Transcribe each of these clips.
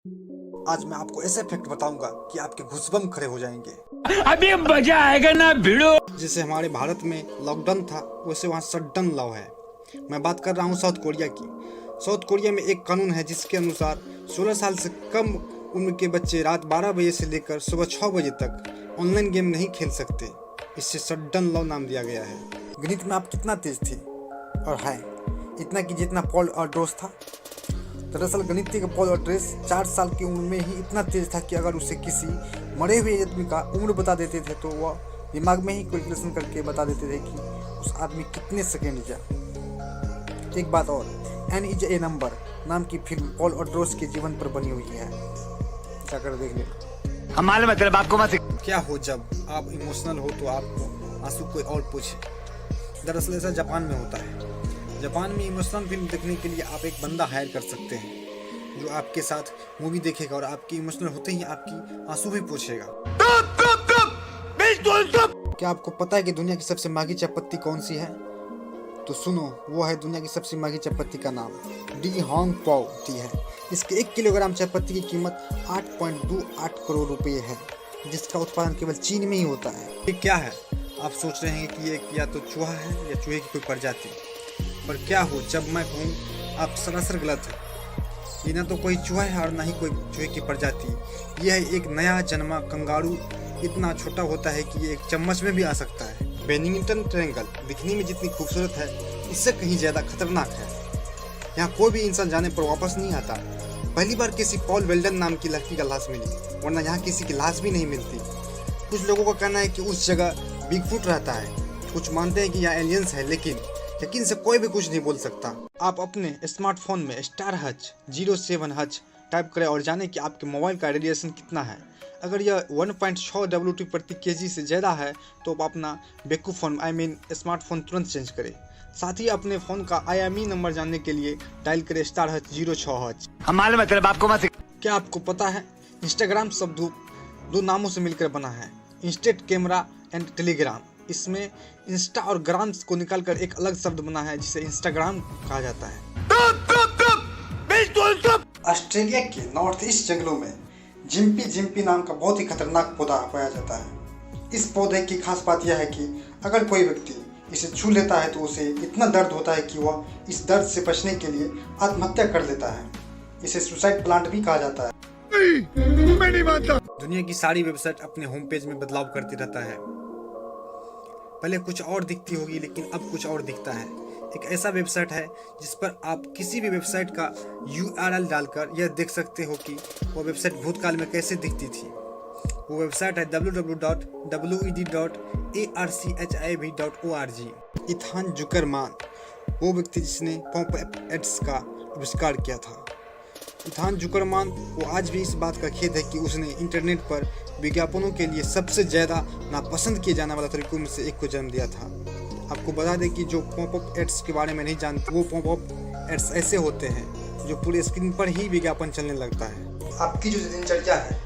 आज मैं आपको ऐसे फैक्ट बताऊंगा कि आपके घुसबम खड़े हो जाएंगे। अभी मजा आएगा ना भिड़ो। जैसे हमारे भारत में लॉकडाउन था, वैसे वहाँ शटडाउन लॉ है। मैं बात कर रहा हूँ साउथ कोरिया की। साउथ कोरिया में एक कानून है जिसके अनुसार 16 साल से कम उम्र के बच्चे रात 12 बजे से लेकर सुबह 6 बजे तक ऑनलाइन गेम नहीं खेल सकते। इससे शटडाउन लॉ नाम दिया गया है। गणित में आप कितना तेज थे और है इतना कि जितना पॉल और ड्रोस था। दरअसल गणितज्ञ का पॉल ऑड्रेस 4 साल की उम्र में ही इतना तेज था कि अगर उसे किसी मरे हुए आदमी का उम्र बता देते थे तो वह दिमाग में ही कैलकुलेशन करके बता देते थे कि उस आदमी कितने सेकेंड जा। एक बात और, एन इज ए नंबर नाम की फिल्म पॉल ऑड्रेस के जीवन पर बनी हुई है, जाकर देख लेना। हमारे मतलब आपको मत। क्या हो जब आप इमोशनल हो तो आपको आंसू कोई और पूछे। दरअसल ऐसा जापान में होता है। जापान में इमोशनल फिल्म देखने के लिए आप एक बंदा हायर कर सकते हैं जो आपके साथ मूवी देखेगा और आपकी इमोशनल होते ही आपकी आंसू भी पूछेगा। क्या आपको पता है कि दुनिया की सबसे महंगी चाय पत्ती कौन सी है? तो सुनो, वो है दुनिया की सबसे महंगी चाय पत्ती का नाम डी होंग पाओ टी है। इसके 1 किलोग्राम चाय पत्ती की कीमत 8.28 करोड़ रुपए है, जिसका उत्पादन केवल चीन में ही होता है। ये क्या है? आप सोच रहे हैं कि ये या तो चूहा है या चूहे की कोई प्रजाति। पर क्या हो जब मैं कहूँ आप सरासर गलत है। ये ना तो कोई चूहा है और ना ही कोई चूहे की प्रजाति। यह है एक नया जन्मा कंगारू। इतना छोटा होता है कि ये एक चम्मच में भी आ सकता है। बेनिंगटन ट्रायंगल दिखने में जितनी खूबसूरत है, इससे कहीं ज़्यादा खतरनाक है। यहाँ कोई भी इंसान जाने पर वापस नहीं आता। पहली बार किसी पॉल वेल्डन नाम की लड़की का लाश मिली, वरना यहाँ किसी की लाश भी नहीं मिलती। कुछ लोगों का कहना है कि उस जगह बिगफुट रहता है। कुछ मानते हैं कि यहाँ एलियंस है, लेकिन यकीन से कोई भी कुछ नहीं बोल सकता। आप अपने स्मार्टफोन में *07H टाइप करें और जानें कि आपके मोबाइल का रेडिएशन कितना है। अगर यह 1.6 WT प्रति kg से ज़्यादा है तो आप अपना बेकूफ फोन स्मार्टफोन तुरंत चेंज करें। साथ ही अपने फ़ोन का IMEI नंबर जानने के लिए डायल करें *06H। हमारे मतलब आपको मत। क्या आपको पता है इंस्टाग्राम शब्द दो नामों से मिलकर बना है, इंस्टेंट कैमरा एंड टेलीग्राम। इसमें इंस्टा और ग्राम्स को निकालकर एक अलग शब्द बना है जिसे इंस्टाग्राम कहा जाता है। ऑस्ट्रेलिया के नॉर्थ ईस्ट जंगलों में जिम्पी जिम्पी नाम का बहुत ही खतरनाक पौधा पाया जाता है। इस पौधे की खास बात यह है कि अगर कोई व्यक्ति इसे छू लेता है तो उसे इतना दर्द होता है कि वह इस दर्द से बचने के लिए आत्महत्या कर लेता है। इसे सुसाइड प्लांट भी कहा जाता है। मैं नहीं मानता। दुनिया की सारी वेबसाइट अपने होम पेज में बदलाव करती रहता है। पहले कुछ और दिखती होगी, लेकिन अब कुछ और दिखता है। एक ऐसा वेबसाइट है जिस पर आप किसी भी वेबसाइट का URL डालकर यह देख सकते हो कि वो वेबसाइट भूतकाल में कैसे दिखती थी। वो वेबसाइट है www.wedarchiv.org। इथान जुकरमान वो व्यक्ति जिसने पॉपअप एड्स का आविष्कार किया था। इथान जुकरमान को आज भी इस बात का खेद है कि उसने इंटरनेट पर विज्ञापनों के लिए सबसे ज़्यादा नापसंद किए जाने वाला तरीकों में से एक को जन्म दिया था। आपको बता दें कि जो पॉपअप एड्स के बारे में नहीं जानते, वो पॉपअप एड्स ऐसे होते हैं जो पूरे स्क्रीन पर ही विज्ञापन चलने लगता है। आपकी जो दिनचर्या है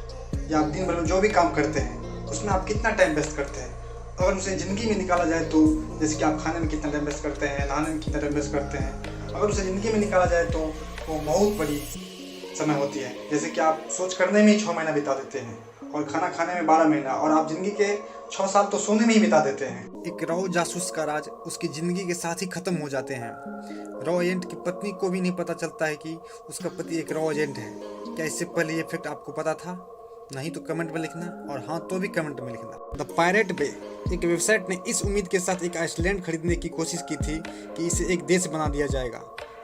या आप दिन भर में जो भी काम करते हैं उसमें आप कितना टाइम वेस्ट करते हैं, अगर उसे ज़िंदगी में निकाला जाए तो जैसे कि आप खाने में कितना टाइम वेस्ट करते हैं, नहाने में कितना टाइम वेस्ट करते हैं, अगर उसे ज़िंदगी में निकाला जाए तो वो बहुत बड़ी समय होती है। जैसे कि आप सोच करने में ही 6 महीना बिता देते हैं और खाना खाने में 12 महीना, और आप जिंदगी के 6 साल तो सोने में ही बिता देते हैं। एक रॉ जासूस का राज उसकी ज़िंदगी के साथ ही ख़त्म हो जाते हैं। रॉ एजेंट की पत्नी को भी नहीं पता चलता है कि उसका पति एक रॉ एजेंट है। क्या इससे पहले ये फैक्ट आपको पता था? नहीं तो कमेंट में लिखना, और हाँ तो भी कमेंट में लिखना। द पायरेट बे एक वेबसाइट ने इस उम्मीद के साथ एक आइसलैंड खरीदने की कोशिश की थी कि इसे एक देश बना दिया जाएगा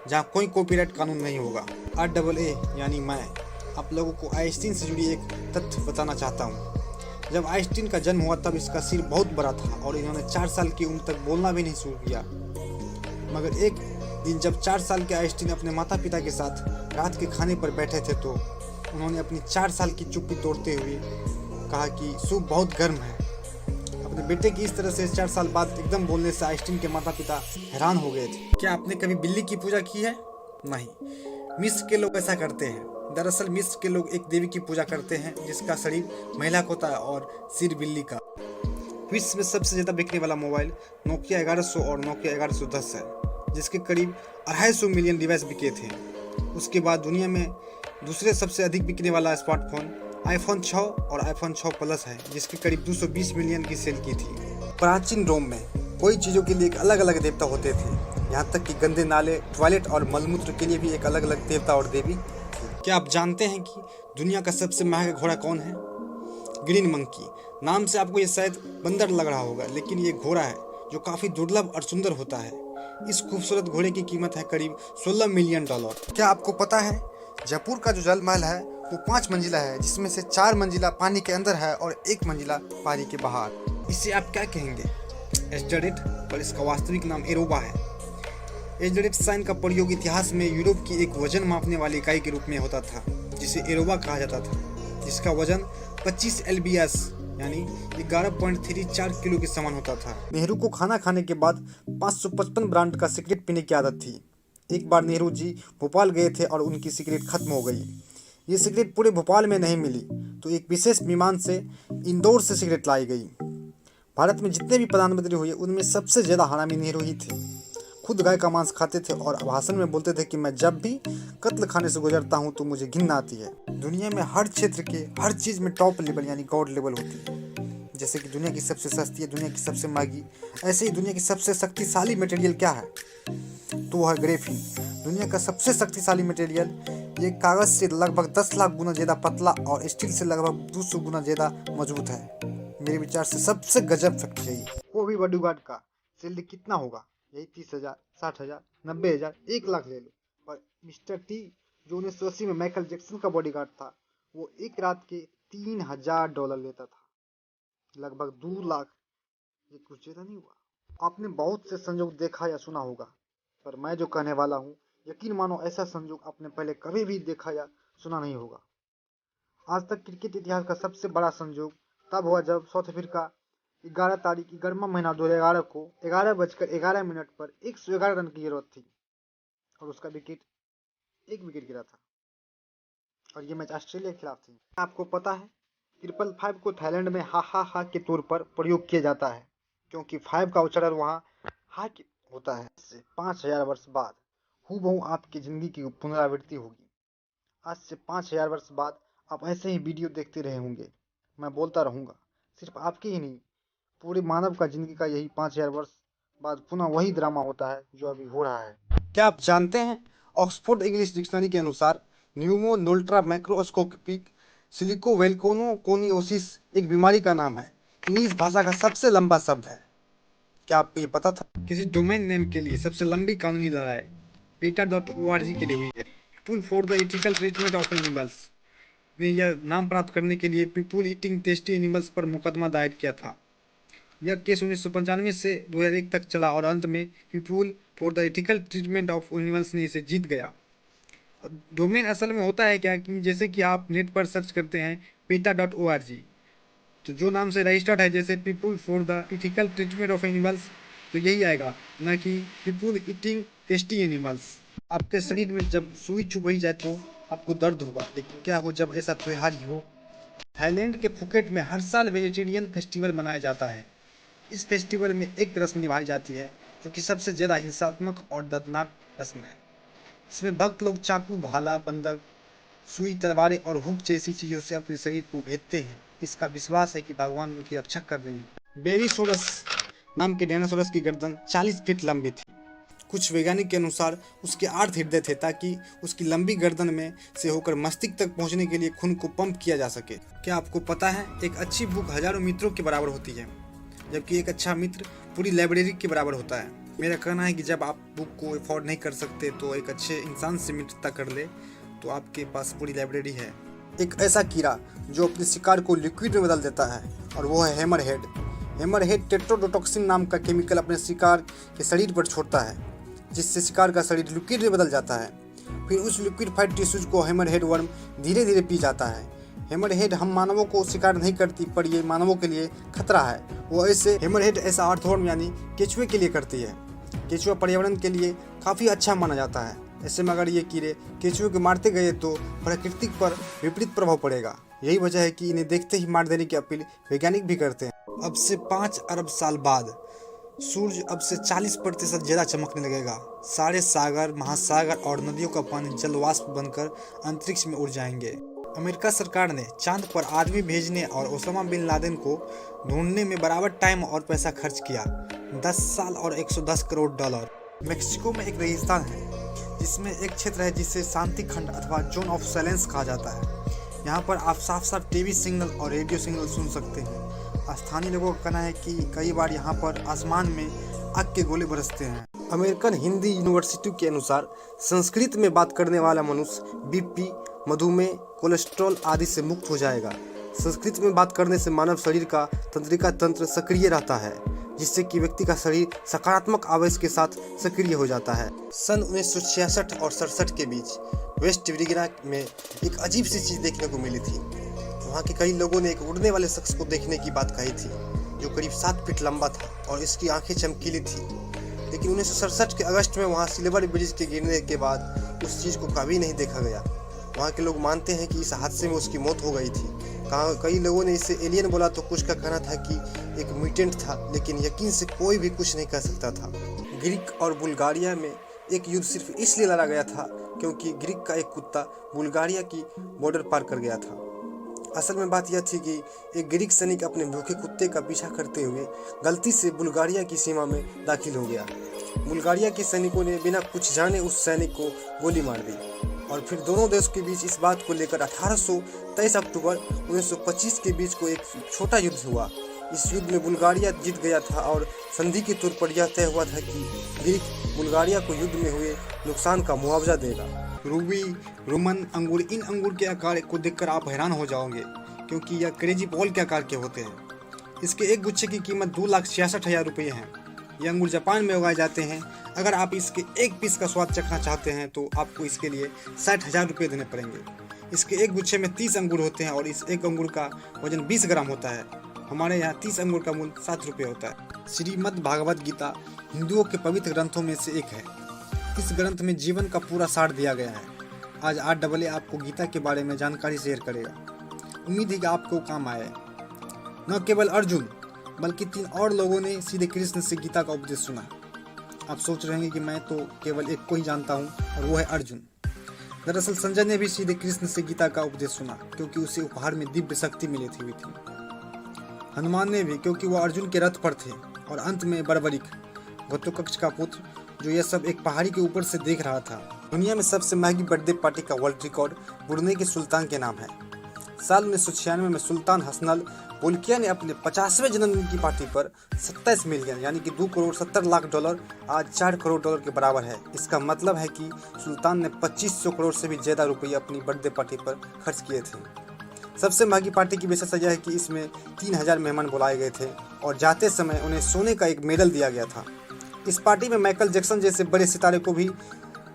जहाँ कोई कॉपीराइट कानून नहीं होगा। RAA यानी मैं आप लोगों को आइंस्टीन से जुड़ी एक तथ्य बताना चाहता हूँ। जब आइंस्टीन का जन्म हुआ तब इसका सिर बहुत बड़ा था और इन्होंने 4 साल की उम्र तक बोलना भी नहीं शुरू किया। मगर एक दिन जब 4 साल के आइंस्टीन अपने माता पिता के साथ रात के खाने पर बैठे थे तो उन्होंने अपनी 4 साल की चुप्पी तोड़ते हुए कहा कि सूप बहुत गर्म है। अपने बेटे की इस तरह से 4 साल बाद एकदम बोलने से आइंस्टीन के माता पिता हैरान हो गए थे। क्या आपने कभी बिल्ली की पूजा की है? नहीं, मिस्र के लोग ऐसा करते हैं। दरअसल मिस्र के लोग एक देवी की पूजा करते हैं जिसका शरीर महिला का होता है और सिर बिल्ली का। विश्व में सबसे ज़्यादा बिकने वाला मोबाइल नोकिया 1100 और नोकिया 1110 है, जिसके करीब 250 मिलियन डिवाइस बिके थे। उसके बाद दुनिया में दूसरे सबसे अधिक बिकने वाला स्मार्टफोन आईफोन 6 और आईफोन 6 प्लस है, जिसकी करीब 220 मिलियन की सेल की थी। प्राचीन रोम में कोई चीज़ों के लिए एक अलग अलग देवता होते थे, यहाँ तक कि गंदे नाले, टॉयलेट और मलमूत्र के लिए भी एक अलग अलग देवता और देवी थे। क्या आप जानते हैं कि दुनिया का सबसे महंगा घोड़ा कौन है? Green monkey. नाम से आपको ये शायद बंदर लग रहा होगा, लेकिन ये घोड़ा है जो काफ़ी दुर्लभ और सुंदर होता है। इस खूबसूरत घोड़े की कीमत है करीब $16 मिलियन। क्या आपको पता है जयपुर का जो जल महल है वो 5 मंजिला है, जिसमें से 4 मंजिला पानी के अंदर है और 1 मंजिला पानी के बाहर। इसे आप क्या कहेंगे? एस्टेरेट, और इसका वास्तविक नाम एरोबा है। एस्टेरेट साइन का प्रयोग इतिहास में यूरोप की एक वजन मापने वाली इकाई के रूप में होता था, जिसे एरोबा कहा जाता था, जिसका वजन 25 LBS यानी 11.34 किलो के समान होता था। नेहरू को खाना खाने के बाद 555 ब्रांड का सिगरेट पीने की आदत थी। एक बार नेहरू जी भोपाल गए थे और उनकी सिगरेट खत्म हो गई। ये सिगरेट पूरे भोपाल में नहीं मिली, तो एक विशेष विमान से इंदौर से सिगरेट लाई गई। भारत में जितने भी प्रधानमंत्री हुए उनमें सबसे ज़्यादा हरामी नेहरू ही थे। खुद गाय का मांस खाते थे और भाषण में बोलते थे कि मैं जब भी कत्ल खाने से गुजरता हूँ तो मुझे घिन आती है। दुनिया में हर क्षेत्र के हर चीज़ में टॉप लेवल यानी गॉड लेवल होती है। जैसे कि दुनिया की सबसे सस्ती है, दुनिया की सबसे महंगी, ऐसे ही दुनिया की सबसे शक्तिशाली मटेरियल क्या है? तो वह है ग्रेफीन। दुनिया का सबसे शक्तिशाली मटेरियल, ये कागज़ से लगभग 10 लाख गुना ज़्यादा पतला और स्टील से लगभग 200 गुना ज़्यादा मजबूत है। मेरे विचार से सबसे गजब फैक्ट्री है ये। वो भी बॉडीगार्ड का सैलरी कितना होगा? यही 30,000, 60,000, 90,000, 1 लाख ले लो। पर मिस्टर टी जो 1980 में माइकल जैक्सन का बॉडीगार्ड था, वो एक रात के $3,000 लेता था, लगभग 2 लाख। ये कुछ ज़्यादा नहीं हुआ? आपने बहुत से संयोग देखा या सुना होगा, पर मैं जो कहने वाला हूँ यकीन मानो ऐसा संयोग आपने पहले कभी भी देखा या सुना नहीं होगा। आज तक क्रिकेट इतिहास का सबसे बड़ा संयोग तब हुआ जब साउथ अफ्रीका 11 तारीख 11वां महीना 2011 को 11:11 पर 111 रन की जरूरत थी और उसका एक विकेट गिरा था, और ये मैच ऑस्ट्रेलिया के खिलाफ थी। आपको पता है 555 को थाईलैंड में हा हा हा के तौर पर प्रयोग किया जाता है, क्योंकि 5 का उच्चारण वहाँ हा होता है। 5000 वर्ष बाद हूबहू आपकी जिंदगी की पुनरावृत्ति होगी। आज से 5000 वर्ष बाद आप ऐसे ही वीडियो देखते रहे होंगे। मैं बोलता रहूँगा, सिर्फ आपकी ही नहीं, पूरे मानव का जिंदगी का यही 5000 वर्ष बाद पुनः वही ड्रामा होता है जो अभी हो रहा है। क्या आप जानते हैं ऑक्सफोर्ड इंग्लिश डिक्शनरी के अनुसार न्यूमो नोल्ट्रा मैक्रोस्कोपिक सिलिकोवेलकोनोकोनियोसिस एक बीमारी का नाम है। इंग्लिश भाषा का सबसे लंबा शब्द है। क्या आपको ये पता था? किसी डोमेन नेम के लिए सबसे लंबी कानूनी लड़ाई PETA.org के लिए हुई है। People for the ethical treatment of animals ने यह नाम प्राप्त करने के लिए पीपल ईटिंग टेस्टी एनिमल्स पर मुकदमा दायर किया था। यह केस 1995 से 2001 तक चला और अंत में people for the ethical treatment of animals ने इसे जीत गया। डोमेन असल में होता है क्या कि जैसे कि आप नेट पर सर्च करते हैं PETA.org, तो जो नाम से रजिस्टर्ड है जैसे people for the ethical treatment of animals, तो यही आएगा, ना कि पीपल ईटिंग टेस्टी एनिमल्स। आपके शरीर में जब सुई चुभ जाए तो आपको दर्द होगा, लेकिन क्या हो जब ऐसा त्योहार ही हो? थाईलैंड के फुकेट में हर साल वेजिटेरियन फेस्टिवल मनाया जाता है। इस फेस्टिवल में एक रस्म निभाई जाती है जो कि सबसे ज़्यादा हिंसात्मक और दर्दनाक रस्म है। इसमें भक्त लोग चाकू, भाला, बंदक, सुई, तलवारें और हुक जैसी चीज़ों से अपने शरीर को भेदते हैं। इसका विश्वास है कि भगवान उनकी रक्षा कर रहे हैं। बेरीसोरस नाम के डायनासोरस की गर्दन 40 फीट लंबी थी। कुछ वैज्ञानिक के अनुसार उसके 8 हृदय थे ताकि उसकी लंबी गर्दन में से होकर मस्तिष्क तक पहुंचने के लिए खून को पंप किया जा सके। क्या आपको पता है एक अच्छी बुक हजारों मित्रों के बराबर होती है, जबकि एक अच्छा मित्र पूरी लाइब्रेरी के बराबर होता है। मेरा कहना है कि जब आप बुक को अफोर्ड नहीं कर सकते तो एक अच्छे इंसान से मित्रता कर ले तो आपके पास पूरी लाइब्रेरी है। एक ऐसा कीड़ा जो अपने शिकार को लिक्विड में बदल देता है और वो है हैमरहेड। हैमरहेड टेट्रोडोटॉक्सिन नाम का केमिकल अपने शिकार के शरीर पर छोड़ता है, जिससे शिकार का शरीर लिक्विड में बदल जाता है। फिर उस लिक्विडफाइड टिश्यूज को हैमरहेड वर्म धीरे धीरे पी जाता है। हैमरहेड हम मानवों को शिकार नहीं करती, पर ये मानवों के लिए खतरा है। वो हैमरहेड ऐसा अर्थवर्म यानी केचुए के लिए करती है। केचुआ पर्यावरण के लिए काफ़ी अच्छा माना जाता है। ऐसे में अगर ये कीड़े केचुए को मारते गए तो प्रकृति पर विपरीत प्रभाव पड़ेगा। यही वजह है कि इन्हें देखते ही मार देने की अपील वैज्ञानिक भी करते हैं। अब से 5 अरब साल बाद सूरज अब से 40% ज़्यादा चमकने लगेगा। सारे सागर, महासागर और नदियों का पानी जलवाष्प बनकर अंतरिक्ष में उड़ जाएंगे। अमेरिका सरकार ने चांद पर आदमी भेजने और ओसामा बिन लादेन को ढूंढने में बराबर टाइम और पैसा खर्च किया, 10 साल और $110 करोड़। मेक्सिको में एक रेगिस्तान है जिसमें एक क्षेत्र है जिसे शांति खंड अथवा जोन ऑफ साइलेंस कहा जाता है। यहाँ पर आप साफ साफ टीवी सिग्नल और रेडियो सिग्नल सुन सकते हैं। स्थानीय लोगों का कहना है कि कई बार यहाँ पर आसमान में आग के गोले बरसते हैं। अमेरिकन हिंदी यूनिवर्सिटी के अनुसार संस्कृत में बात करने वाला मनुष्य बीपी, मधुमेह, कोलेस्ट्रॉल आदि से मुक्त हो जाएगा। संस्कृत में बात करने से मानव शरीर का तंत्रिका तंत्र सक्रिय रहता है, जिससे कि व्यक्ति का शरीर सकारात्मक आवेश के साथ सक्रिय हो जाता है। सन 1966 और 67 के बीच वेस्ट वर्जीनिया में एक अजीब सी चीज़ देखने को मिली थी। वहाँ के कई लोगों ने एक उड़ने वाले शख्स को देखने की बात कही थी जो करीब 7 फीट लंबा था और इसकी आंखें चमकीली थी। लेकिन 1967 के अगस्त में वहाँ सिल्वर ब्रिज के गिरने के बाद उस चीज़ को कभी नहीं देखा गया। वहाँ के लोग मानते हैं कि इस हादसे में उसकी मौत हो गई थी। कई लोगों ने इसे एलियन बोला तो कुछ का कहना था कि एक म्यूटेंट था, लेकिन यकीन से कोई भी कुछ नहीं कह सकता था। ग्रीक और बुल्गारिया में एक युद्ध सिर्फ इसलिए लड़ा गया था क्योंकि ग्रीक का एक कुत्ता बुल्गारिया की बॉर्डर पार कर गया था। असल में बात यह थी कि एक ग्रीक सैनिक अपने भूखे कुत्ते का पीछा करते हुए गलती से बुल्गारिया की सीमा में दाखिल हो गया। बुल्गारिया के सैनिकों ने बिना कुछ जाने उस सैनिक को गोली मार दी और फिर दोनों देशों के बीच इस बात को लेकर 1823 अक्टूबर 1925 के बीच को एक छोटा युद्ध हुआ। इस युद्ध में बुल्गारिया जीत गया था और संधि के तौर पर यह तय हुआ था कि ग्रीक बुल्गारिया को युद्ध में हुए नुकसान का मुआवजा देगा। रूबी, रोमन अंगूर, इन अंगूर के आकार को देखकर आप हैरान हो जाओगे क्योंकि यह क्रेजी बॉल के आकार के होते हैं। इसके एक गुच्छे की कीमत 2,66,000 रुपये है। ये अंगूर जापान में उगाए जाते हैं। अगर आप इसके एक पीस का स्वाद चखना चाहते हैं तो आपको इसके लिए 60,000 रुपये देने पड़ेंगे। इसके एक गुच्छे में 30 अंगूर होते हैं और इस एक अंगूर का वजन 20 ग्राम होता है। हमारे यहाँ 30 अंगूर का मूल्य 7 रुपये होता है। श्रीमद् भागवत गीता हिंदुओं के पवित्र ग्रंथों में से एक है। इस ग्रंथ में जीवन का पूरा सार दिया गया है। आज RAA आपको गीता के बारे में जानकारी शेयर करेगा। उम्मीद है कि आपको काम आए। न केवल अर्जुन बल्कि 3 और लोगों ने सीधे कृष्ण से गीता का उपदेश सुना। आप सोच रहे हैं कि मैं तो केवल एक को ही जानता हूँ और वो है अर्जुन। दरअसल संजय ने भी सीधे कृष्ण से गीता का उपदेश सुना क्योंकि उसे उपहार में दिव्य शक्ति मिली थी। हनुमान ने भी, क्योंकि वो अर्जुन के रथ पर थे। और अंत में बर्बरिक, घटोत्कच का पुत्र, जो यह सब एक पहाड़ी के ऊपर से देख रहा था। दुनिया में सबसे महंगी बर्थडे पार्टी का वर्ल्ड रिकॉर्ड ब्रुनेई के सुल्तान के नाम है। साल 1996 में सुल्तान हसनल बोल्किया ने अपने 50वें जन्मदिन की पार्टी पर 27 मिलियन यानी कि $2,70,00,000 आज $4 करोड़ के बराबर है। इसका मतलब है कि सुल्तान ने 2500 करोड़ से भी ज़्यादा रुपये अपनी बर्थडे पार्टी पर खर्च किए थे। सबसे महंगी पार्टी की विशेषता यह है कि इसमें 3000 मेहमान बुलाए गए थे और जाते समय उन्हें सोने का एक मेडल दिया गया था। इस पार्टी में माइकल जैक्सन जैसे बड़े सितारे को भी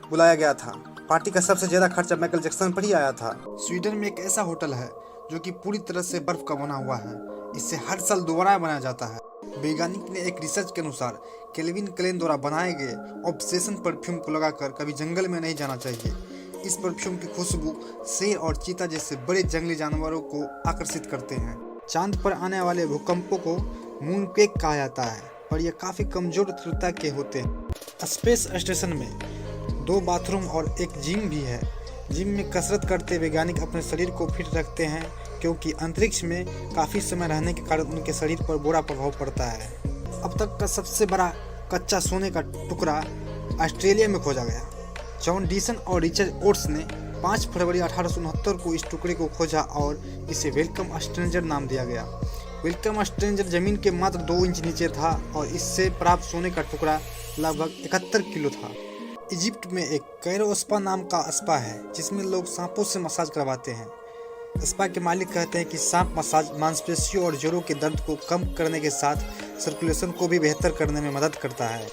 बुलाया गया था। पार्टी का सबसे ज़्यादा खर्चा माइकल जैक्सन पर ही आया था। स्वीडन में एक ऐसा होटल है जो कि पूरी तरह से बर्फ का बना हुआ है। इसे हर साल दोबारा बनाया जाता है। वैज्ञानिक ने एक रिसर्च के अनुसार केल्विन क्लेन द्वारा बनाए गए ऑब्सेशन परफ्यूम को लगाकर कभी जंगल में नहीं जाना चाहिए। इस परफ्यूम की खुशबू शेर और चीता जैसे बड़े जंगली जानवरों को आकर्षित करते हैं। चांद पर आने वाले भूकंपों को मूनक्वेक कहा जाता है और यह काफ़ी कमजोर तीव्रता के होते हैं। स्पेस स्टेशन में 2 बाथरूम और एक जिम भी है। जिम में कसरत करते वैज्ञानिक अपने शरीर को फिट रखते हैं क्योंकि अंतरिक्ष में काफ़ी समय रहने के कारण उनके शरीर पर बुरा प्रभाव पड़ता है। अब तक का सबसे बड़ा कच्चा सोने का टुकड़ा ऑस्ट्रेलिया में खोजा गया। जॉन डीसन और रिचर्ड ओट्स ने 5 फरवरी 1869 को इस टुकड़े को खोजा और इसे वेलकम स्ट्रेंजर नाम दिया गया। वेलकम स्ट्रेंजर जमीन के मात्र 2 इंच नीचे था और इससे प्राप्त सोने का टुकड़ा लगभग 71 किलो था। इजिप्ट में एक कैरो स्पा नाम का स्पा है जिसमें लोग सांपों से मसाज करवाते हैं। स्पा के मालिक कहते हैं कि सांप मसाज मांसपेशियों और जोड़ों के दर्द को कम करने के साथ सर्कुलेशन को भी बेहतर करने में मदद करता है।